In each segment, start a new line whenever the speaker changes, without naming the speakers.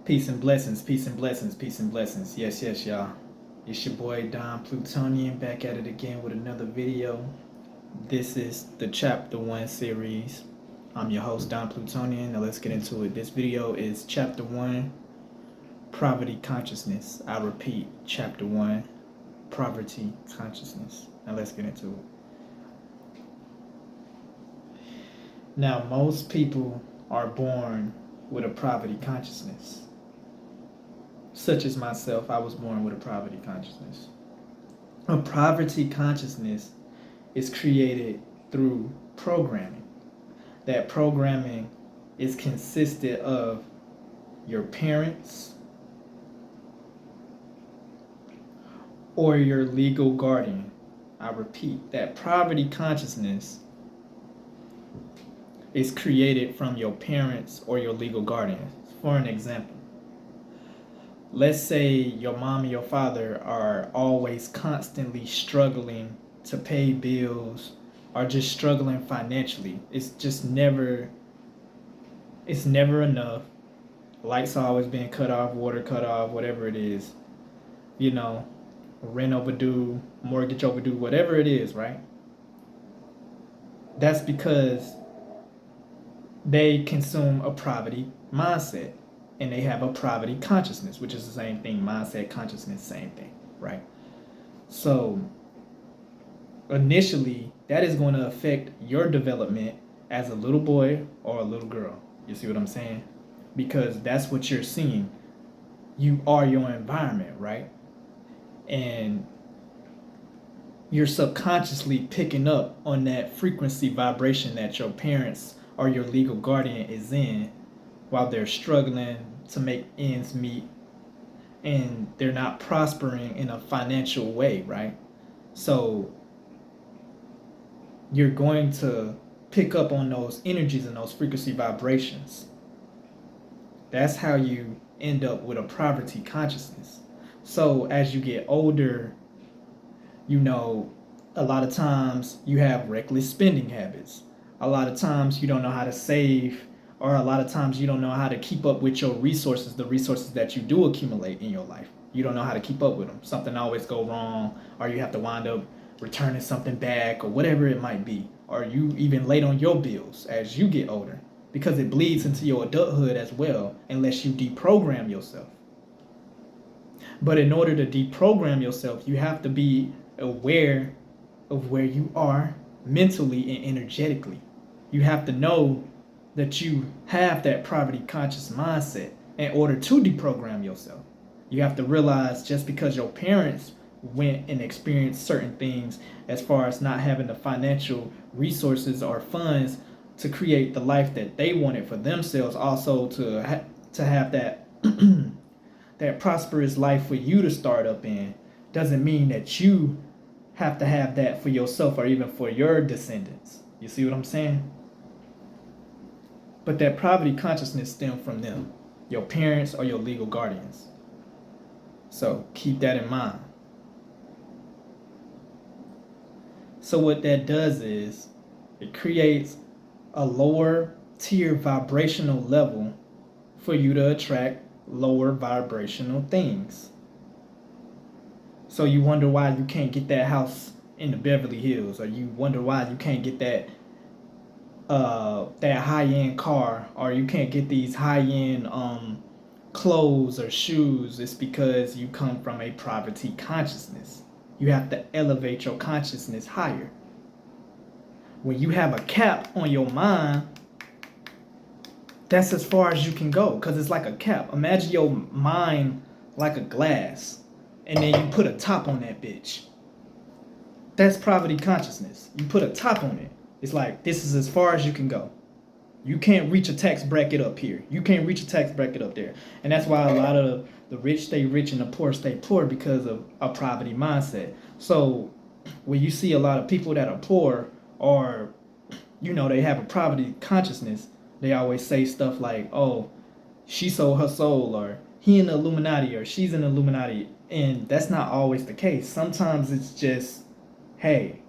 Peace and blessings, peace and blessings, peace and blessings. Yes, yes, y'all. It's your boy Dom Plutonian back at it again with another video. This is the Chapter 1 series. I'm your host, Dom Plutonian. Now let's get into it. This video is Chapter 1, Poverty Consciousness. I repeat, Chapter 1, Poverty Consciousness. Now let's get into it. Now, most people are born with a poverty consciousness. Such as myself, I was born with a poverty consciousness. A poverty consciousness is created through programming. That programming is consisted of your parents or your legal guardian. I repeat, that poverty consciousness is created from your parents or your legal guardian. For an example, let's say your mom and your father are always constantly struggling to pay bills or just struggling financially. It's never enough. Lights are always being cut off, water cut off, whatever it is. You know, rent overdue, mortgage overdue, whatever it is, right? That's because they consume a poverty mindset. And they have a poverty consciousness, which is the same thing. Mindset, consciousness, same thing, right? So initially, that is going to affect your development as a little boy or a little girl. You see what I'm saying? Because that's what you're seeing. You are your environment, right? And you're subconsciously picking up on that frequency vibration that your parents or your legal guardian is in while they're struggling to make ends meet and they're not prospering in a financial way, right? So you're going to pick up on those energies and those frequency vibrations. That's how you end up with a poverty consciousness. So as you get older, you know, a lot of times you have reckless spending habits. A lot of times you don't know how to save, or a lot of times you don't know how to keep up with your resources, the resources that you do accumulate in your life. You don't know how to keep up with them. Something always go wrong, or you have to wind up returning something back, or whatever it might be. Or you even late on your bills as you get older, because it bleeds into your adulthood as well, unless you deprogram yourself. But in order to deprogram yourself, you have to be aware of where you are mentally and energetically. You have to know that you have that poverty conscious mindset in order to deprogram yourself. You have to realize just because your parents went and experienced certain things as far as not having the financial resources or funds to create the life that they wanted for themselves, also to have that that prosperous life for you to start up in, doesn't mean that you have to have that for yourself or even for your descendants. You see what I'm saying? But that poverty consciousness stems from them, your parents or your legal guardians. So keep that in mind. So what that does is it creates a lower tier vibrational level for you to attract lower vibrational things. So you wonder why you can't get that house in the Beverly Hills, or you wonder why you can't get that high-end car, or you can't get these high-end clothes or shoes. It's because you come from a poverty consciousness. You have to elevate your consciousness higher. When you have a cap on your mind, that's as far as you can go, because it's like a cap. Imagine your mind like a glass, and then you put a top on that bitch. That's poverty consciousness. You put a top on it. It's like, this is as far as you can go. You can't reach a tax bracket up here. You can't reach a tax bracket up there. And that's why a lot of the rich stay rich and the poor stay poor, because of a poverty mindset. So when you see a lot of people that are poor, or, you know, they have a poverty consciousness, they always say stuff like, oh, she sold her soul, or he in the Illuminati, or she's in the Illuminati. And that's not always the case. Sometimes it's just, hey,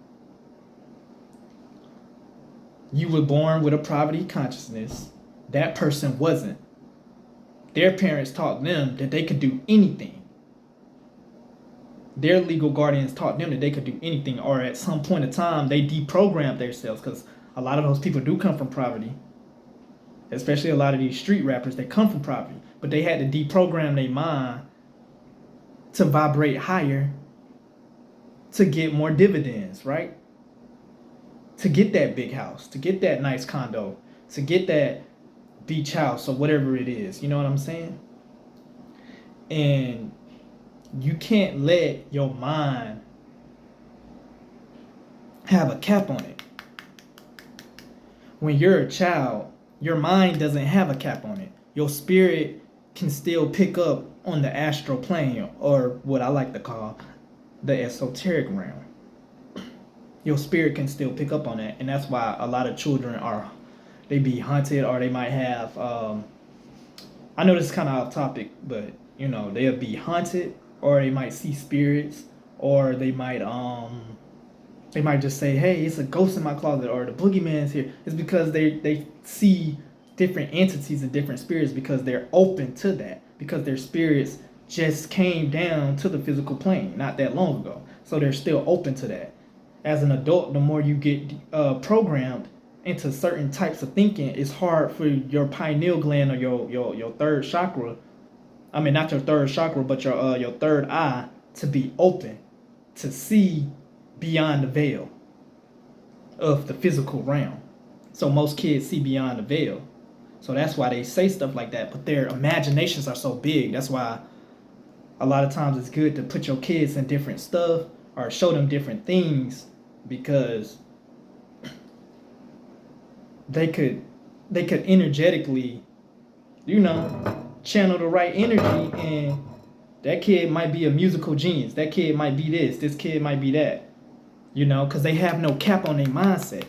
you were born with a poverty consciousness. That person wasn't. their parents taught them that they could do anything. Their legal guardians taught them that they could do anything, or at some point in time, they deprogrammed themselves, because a lot of those people do come from poverty, especially a lot of these street rappers, they come from poverty, but they had to deprogram their mind to vibrate higher to get more dividends, right? To get that big house, to get that nice condo, to get that beach house or whatever it is. You know what I'm saying? And you can't let your mind have a cap on it. When you're a child, your mind doesn't have a cap on it. Your spirit can still pick up on the astral plane, or what I like to call the esoteric realm. Your spirit can still pick up on that, and that's why a lot of children they be haunted, or they might have I know this is kind of off topic, but they'll be haunted, or they might see spirits, or they might just say, hey, it's a ghost in my closet, or the boogeyman's here. It's because they see different entities and different spirits, because they're open to that, because their spirits just came down to the physical plane not that long ago, so they're still open to that. As an adult, the more you get programmed into certain types of thinking, it's hard for your pineal gland, or your third chakra, I mean not your third chakra, but your third eye, to be open to see beyond the veil of the physical realm. So most kids see beyond the veil. So that's why they say stuff like that. But their imaginations are so big. That's why a lot of times it's good to put your kids in different stuff, or show them different things, because they could energetically, channel the right energy, and that kid might be a musical genius. That kid might be this kid might be that. Because they have no cap on their mindset.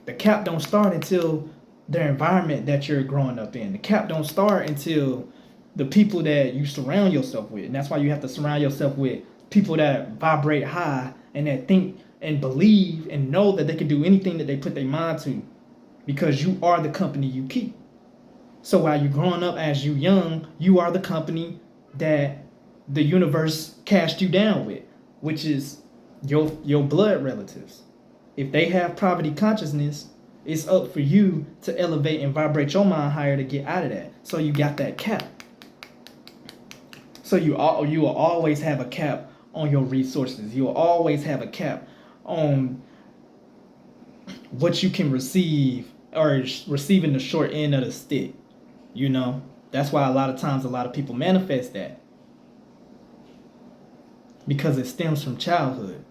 The cap don't start until the environment that you're growing up in. The cap don't start until the people that you surround yourself with. And that's why you have to surround yourself with people that vibrate high, and that think and believe and know that they can do anything that they put their mind to, because you are the company you keep. So while you're growing up as you young, you are the company that the universe cast you down with, which is your blood relatives. If they have poverty consciousness, it's up for you to elevate and vibrate your mind higher to get out of that. So you got that cap. So you will always have a cap on your resources. You will always have a cap on what you can receive, or receiving the short end of the stick. That's why a lot of times a lot of people manifest that, because it stems from childhood.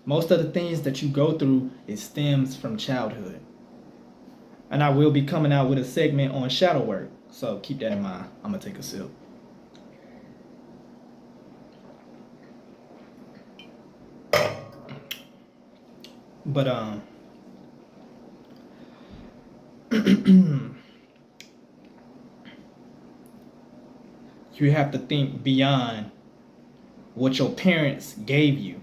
Most of the things that you go through, it stems from childhood. And I will be coming out with a segment on shadow work, so keep that in mind. I'm gonna take a sip. But you have to think beyond what your parents gave you.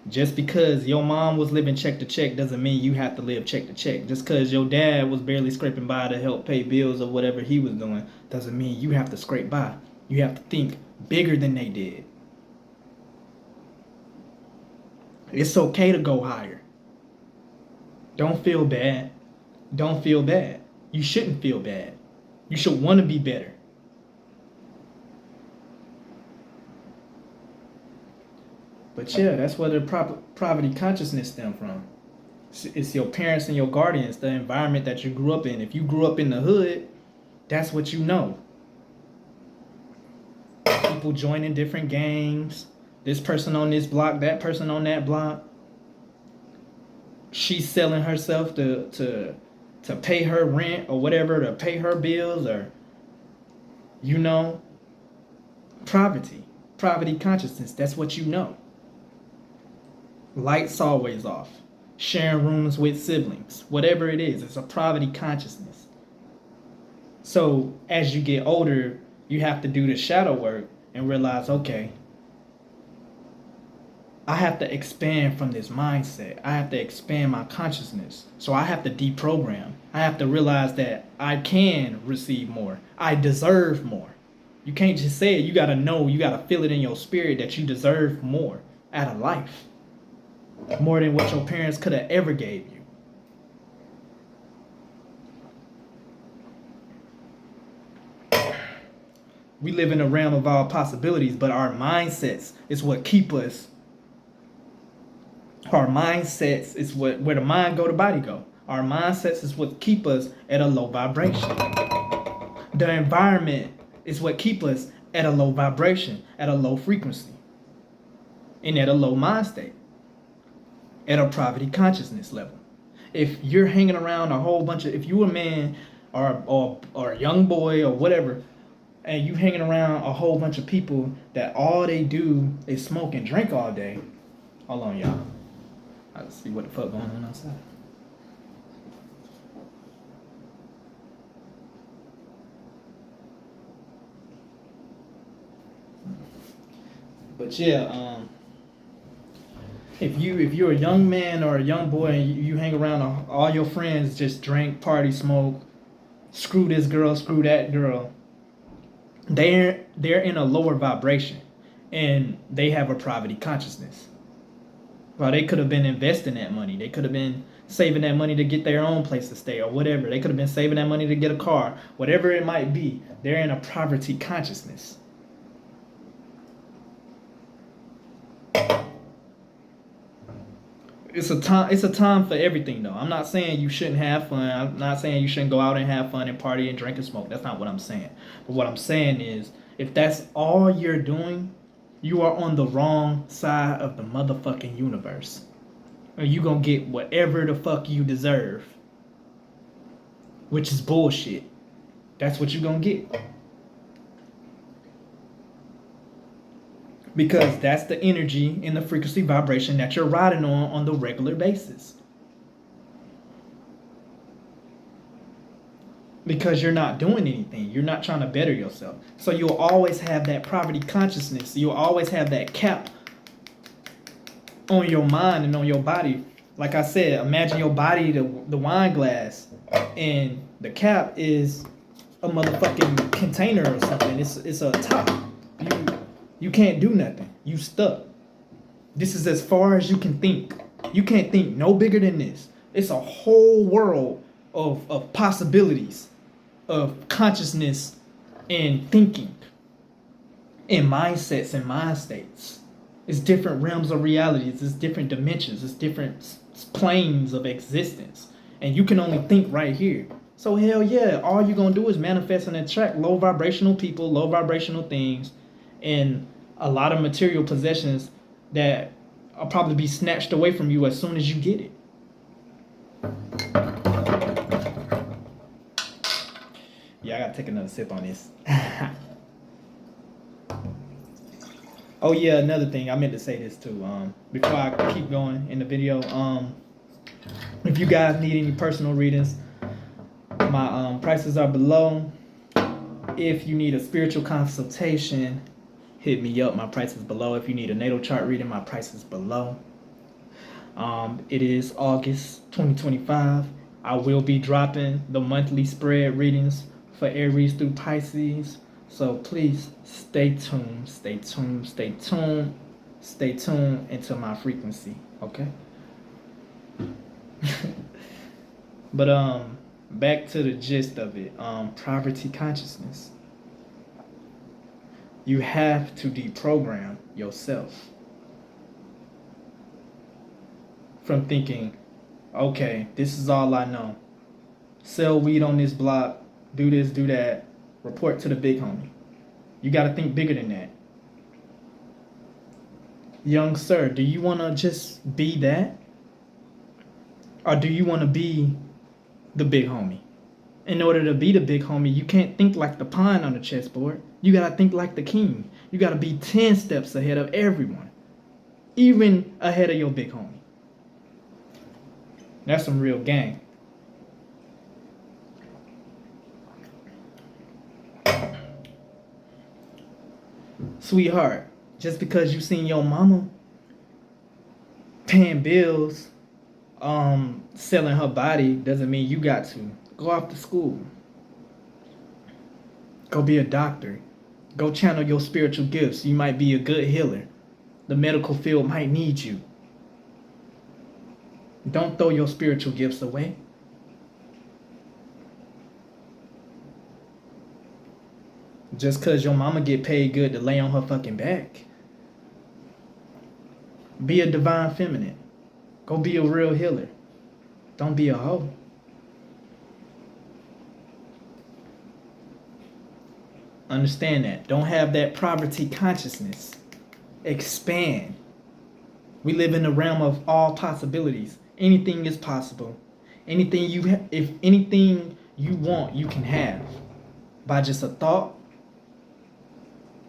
Just because your mom was living check to check doesn't mean you have to live check to check. Just because your dad was barely scraping by to help pay bills or whatever he was doing doesn't mean you have to scrape by. You have to think bigger than they did. It's okay to go higher. Don't feel bad. Don't feel bad. You shouldn't feel bad. You should want to be better. But yeah, that's where the poverty consciousness stems from. It's your parents and your guardians, the environment that you grew up in. If you grew up in the hood, that's what you know. People joining different gangs. This person on this block, that person on that block. She's selling herself to pay her rent or whatever, to pay her bills, or poverty consciousness. That's what you know. Lights always off. Sharing rooms with siblings. Whatever it is, it's a poverty consciousness. So as you get older, you have to do the shadow work and realize, okay, I have to expand from this mindset. I have to expand my consciousness. So I have to deprogram. I have to realize that I can receive more. I deserve more. You can't just say it. You got to know, you got to feel it in your spirit that you deserve more out of life. More than what your parents could have ever gave you. We live in a realm of all possibilities, but our mindsets is what keep us. Our mindsets is where the mind go, the body go. Our mindsets is what keep us at a low vibration. The environment is what keep us at a low vibration, at a low frequency, and at a low mind state, at a poverty consciousness level. If you're hanging around a whole bunch of, if you a man or a young boy or whatever, and you hanging around a whole bunch of people that all they do is smoke and drink all day. Hold on, y'all. I'll see what the fuck going on outside. But yeah, if you're a young man or a young boy and you hang around all your friends just drink, party, smoke, screw this girl, screw that girl, they're in a lower vibration and they have a poverty consciousness. Well, they could have been investing that money. They could have been saving that money to get their own place to stay or whatever. They could have been saving that money to get a car, whatever it might be. They're in a poverty consciousness. It's a time for everything, though. I'm not saying you shouldn't have fun. I'm not saying you shouldn't go out and have fun and party and drink and smoke. That's not what I'm saying. But what I'm saying is, if that's all you're doing, you are on the wrong side of the motherfucking universe. And you gonna get whatever the fuck you deserve. Which is bullshit. That's what you gonna get. Because that's the energy and the frequency vibration that you're riding on the regular basis. Because you're not doing anything. You're not trying to better yourself. So you'll always have that poverty consciousness. You'll always have that cap on your mind and on your body. Like I said, imagine your body, the wine glass, and the cap is a motherfucking container or something. It's a top. You can't do nothing. You stuck. This is as far as you can think. You can't think no bigger than this. It's a whole world of possibilities, of consciousness and thinking, and mindsets and mind states. It's different realms of realities. It's different dimensions. It's different planes of existence. And you can only think right here. So hell yeah, all you're going to do is manifest and attract low vibrational people, low vibrational things, and a lot of material possessions that will probably be snatched away from you as soon as you get it. Yeah, I gotta take another sip on this. Oh yeah, another thing, I meant to say this too. Before I keep going in the video, if you guys need any personal readings, my prices are below. If you need a spiritual consultation, hit me up. My price is below. If you need a natal chart reading, my price is below. It is August 2025. I will be dropping the monthly spread readings for Aries through Pisces. So please stay tuned, stay tuned, stay tuned, stay tuned into my frequency, okay? But back to the gist of it. Poverty consciousness. You have to deprogram yourself from thinking, okay, this is all I know. Sell weed on this block, do this, do that, report to the big homie. You got to think bigger than that. Young sir, do you want to just be that? Or do you want to be the big homie? In order to be the big homie, you can't think like the pawn on the chessboard. You got to think like the king. You got to be 10 steps ahead of everyone. Even ahead of your big homie. That's some real gang. Sweetheart, just because you seen your mama paying bills, selling her body doesn't mean you got to. Go off to school. Go be a doctor. Go channel your spiritual gifts. You might be a good healer. The medical field might need you. Don't throw your spiritual gifts away. Just because your mama get paid good to lay on her fucking back. Be a divine feminine. Go be a real healer. Don't be a hoe. Understand that. Don't have that poverty consciousness. Expand. We live in the realm of all possibilities. Anything is possible. If anything you want, you can have. By just a thought,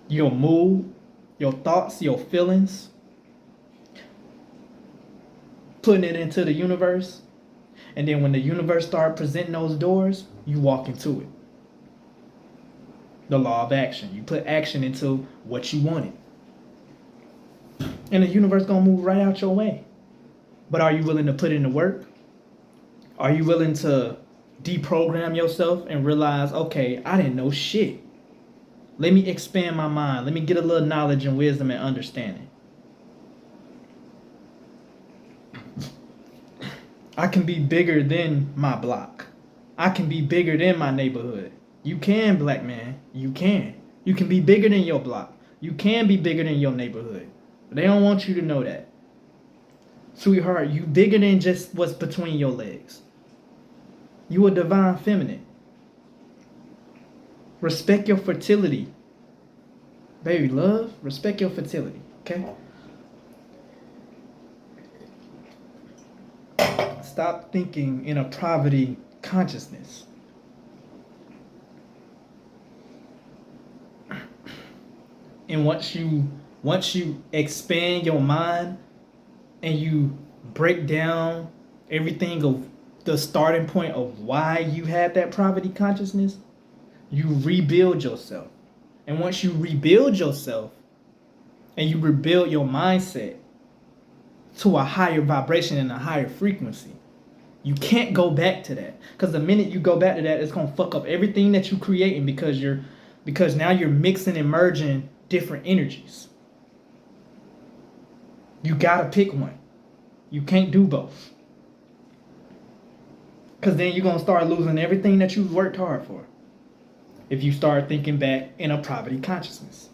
your mood, your thoughts, your feelings, putting it into the universe, and then when the universe starts presenting those doors, you walk into it. The law of action. You put action into what you wanted. And the universe gonna move right out your way. But are you willing to put in the work? Are you willing to deprogram yourself and realize, okay, I didn't know shit. Let me expand my mind. Let me get a little knowledge and wisdom and understanding. I can be bigger than my block. I can be bigger than my neighborhood. You can, black man. You can. You can be bigger than your block. You can be bigger than your neighborhood. But they don't want you to know that. Sweetheart, you bigger than just what's between your legs. You a divine feminine. Respect your fertility. Baby love, respect your fertility, okay? Stop thinking in a poverty consciousness. And once you expand your mind and you break down everything of the starting point of why you had that poverty consciousness, you rebuild yourself. And once you rebuild yourself and you rebuild your mindset to a higher vibration and a higher frequency, you can't go back to that. Because the minute you go back to that, it's gonna fuck up everything that you're creating because now you're mixing and merging different energies. You gotta pick one. You can't do both. Because then you're gonna start losing everything that you've worked hard for. If you start thinking back in a poverty consciousness.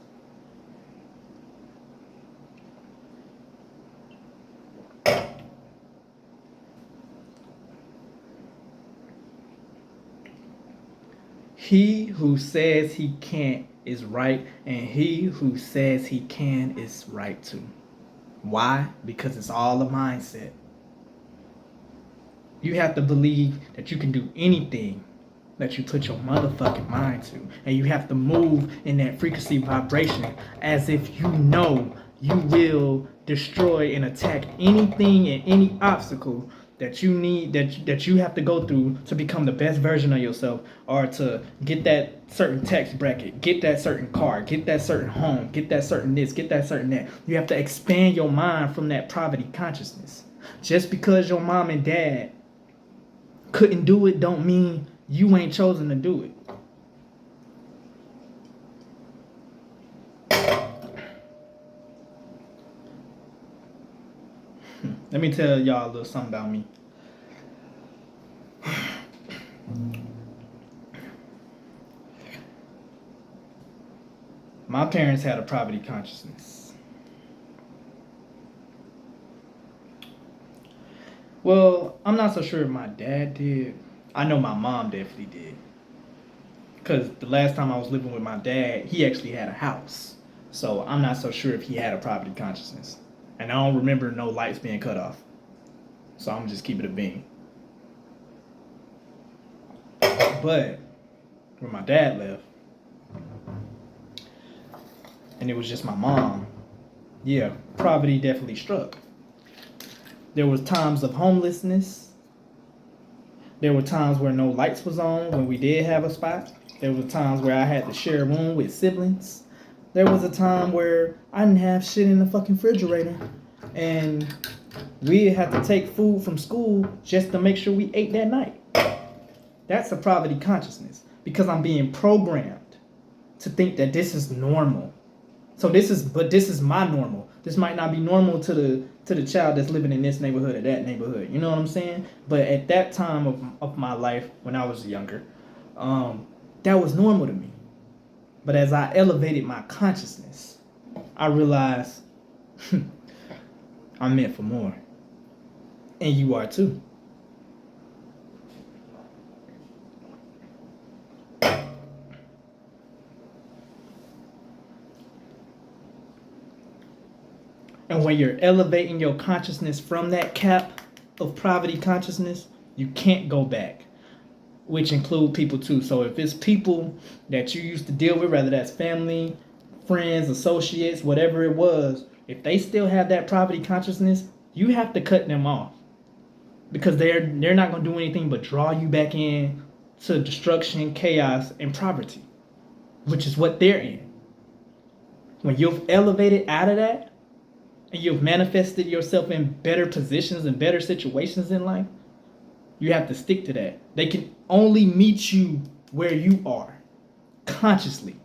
He who says he can't is right, and he who says he can is right too. Why? Because it's all a mindset. You have to believe that you can do anything that you put your motherfucking mind to. And you have to move in that frequency vibration as if you know you will destroy and attack anything and any obstacle that you need, that you have to go through to become the best version of yourself, or to get that certain tax bracket, get that certain car, get that certain home, get that certain this, get that certain that. You have to expand your mind from that poverty consciousness. Just because your mom and dad couldn't do it don't mean you ain't chosen to do it. Let me tell y'all a little something about me. My parents had a poverty consciousness. Well, I'm not so sure if my dad did. I know my mom definitely did. Because the last time I was living with my dad, he actually had a house. So I'm not so sure if he had a poverty consciousness. And I don't remember no lights being cut off. So I'm just keeping it a bean. But when my dad left, and it was just my mom, yeah, poverty definitely struck. There was times of homelessness. There were times where no lights was on when we did have a spot. There were times where I had to share a room with siblings. There was a time where I didn't have shit in the fucking refrigerator. And We had to take food from school just to make sure we ate that night. That's a poverty consciousness because I'm being programmed to think that this is normal. So this is my normal. This might not be normal to the child that's living in this neighborhood or that neighborhood. You know what I'm saying? But at that time of my life, when I was younger, that was normal to me. But as I elevated my consciousness, I realized I'm meant for more. And you are too. And when you're elevating your consciousness from that cap of poverty consciousness, you can't go back, which include people too. So if it's people that you used to deal with, whether that's family, friends, associates, whatever it was, if they still have that poverty consciousness, you have to cut them off because they're not going to do anything but draw you back in to destruction, chaos, and poverty, which is what they're in. When you've elevated out of that, and you've manifested yourself in better positions and better situations in life, you have to stick to that. They can only meet you where you are, consciously.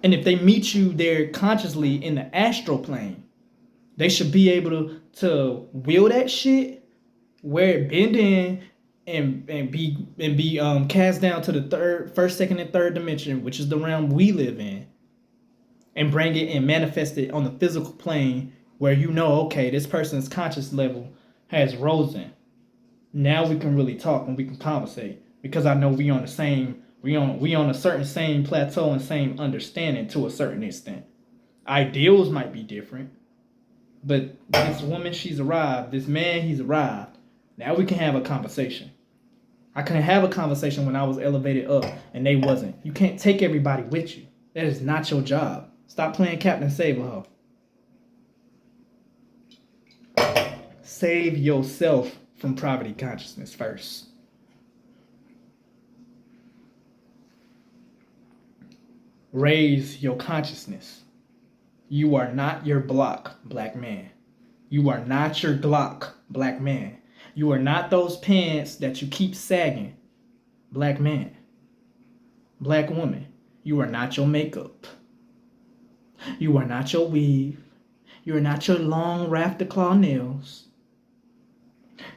And if they meet you there consciously in the astral plane, they should be able to will that shit, where it bend in and be cast down to the first, second, and third dimension, which is the realm we live in, and bring it and manifest it on the physical plane where you know, okay, this person's conscious level has risen. Now we can really talk and we can conversate because I know we on a certain same plateau and same understanding to a certain extent. Ideals might be different, but this woman, she's arrived. This man, he's arrived. Now we can have a conversation. I couldn't have a conversation when I was elevated up and they wasn't. You can't take everybody with you. That is not your job. Stop playing Captain Save-A-Ho. Save yourself from poverty consciousness first. Raise your consciousness. You are not your block, black man. You are not your Glock, black man. You are not those pants that you keep sagging, black man. Black woman, you are not your makeup. You are not your weave. You are not your long rafter claw nails.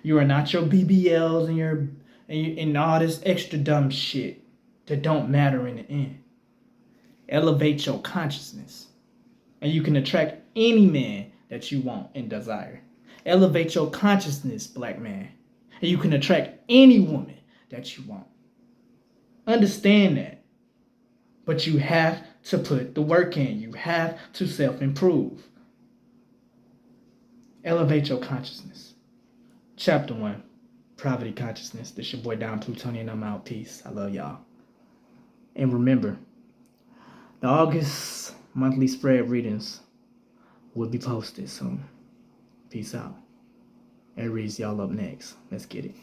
You are not your BBLs and all this extra dumb shit that don't matter in the end. Elevate your consciousness, and you can attract any man that you want and desire. Elevate your consciousness, black man, and you can attract any woman that you want. Understand that. But you have to put the work in. You have to self-improve. Elevate your consciousness. Chapter 1, Poverty Consciousness. This your boy Dom Plutonian. I'm out. Peace. I love y'all. And remember, the August monthly spread readings will be posted soon. Peace out. Aries, y'all up next. Let's get it.